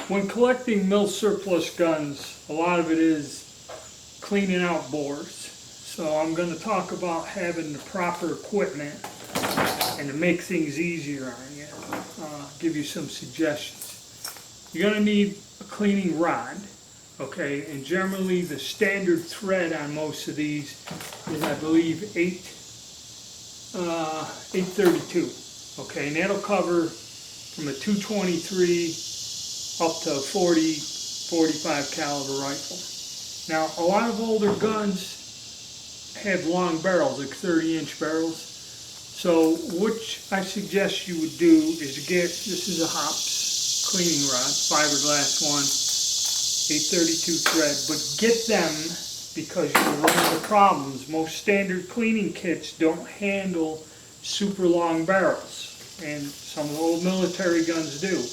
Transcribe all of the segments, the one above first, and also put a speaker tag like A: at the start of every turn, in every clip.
A: When collecting mill surplus guns, a lot of it is cleaning out bores. So I'm going to talk about having the proper equipment and to make things easier on you. Give you some suggestions. You're going to need a cleaning rod, okay, and generally the standard thread on most of these is, I believe, 832, okay, and that'll cover from a 223 up to a 45 caliber rifle. Now, a lot of older guns have long barrels, like 30-inch barrels. So what I suggest you would do is to get, this is a Hops cleaning rod, fiberglass one, 832 thread, but get them because you'll run into problems. Most standard cleaning kits don't handle super long barrels, and some of the old military guns do.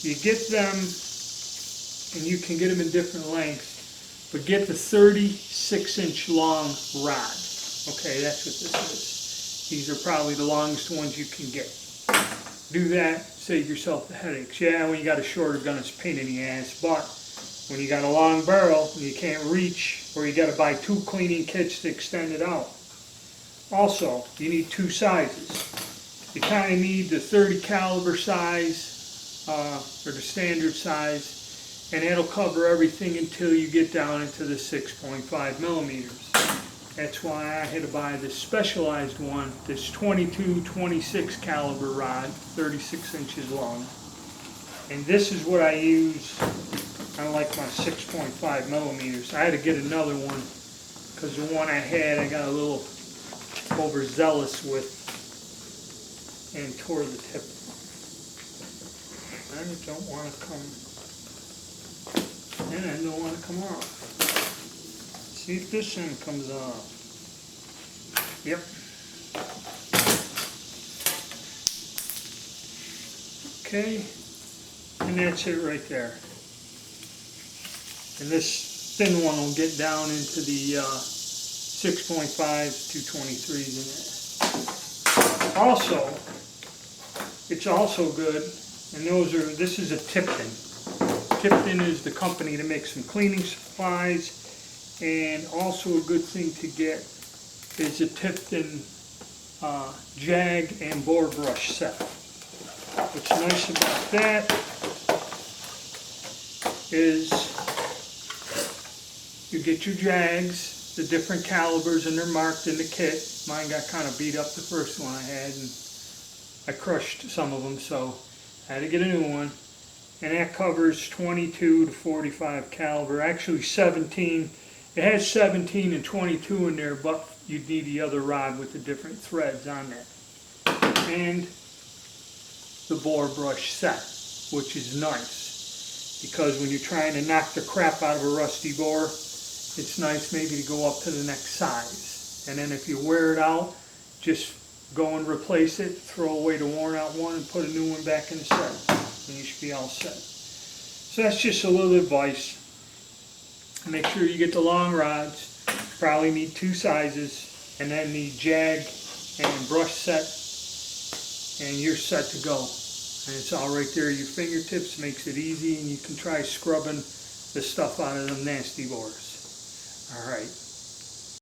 A: You get them, and you can get them in different lengths, but get the 36-inch long rod. Okay, that's what this is. These are probably the longest ones you can get. Do that, save yourself the headaches. Yeah, when you got a shorter gun, it's a pain in the ass, but when you got a long barrel and you can't reach, or you got to buy two cleaning kits to extend it out. Also, you need two sizes. You kind of need the 30 caliber size, or the standard size, and that'll cover everything until you get down into the 6.5 millimeters. That's why I had to buy this specialized one, this 22-26 caliber rod, 36 inches long. And this is what I use. I like my 6.5 millimeters. I had to get another one because the one I had I got a little overzealous with and tore the tip. I don't want to come, and I don't want to come off. See if this end comes off. Yep. Okay, and that's it right there. And this thin one will get down into the 6.5s, 223s in there. Also, it's also good, and this is a Tifton. Tifton is the company that makes some cleaning supplies, and also a good thing to get is a Tifton jag and Boar brush set. What's nice about that is you get your jags, the different calibers, and they're marked in the kit. Mine got kind of beat up the first one I had, and I crushed some of them, so I had to get a new one. And that covers 22 to 45 caliber, actually 17. It has 17 and 22 in there, but you'd need the other rod with the different threads on that. And the Boar brush set, which is nice, because when you're trying to knock the crap out of a rusty bore, it's nice maybe to go up to the next size. And then if you wear it out, just go and replace it, throw away the worn out one, and put a new one back in the set. And you should be all set. So that's just a little advice. Make sure you get the long rods. Probably need two sizes, and then the jag and brush set, and you're set to go. And it's all right there at your fingertips. Makes it easy, and you can try scrubbing the stuff out of them nasty bores. All right.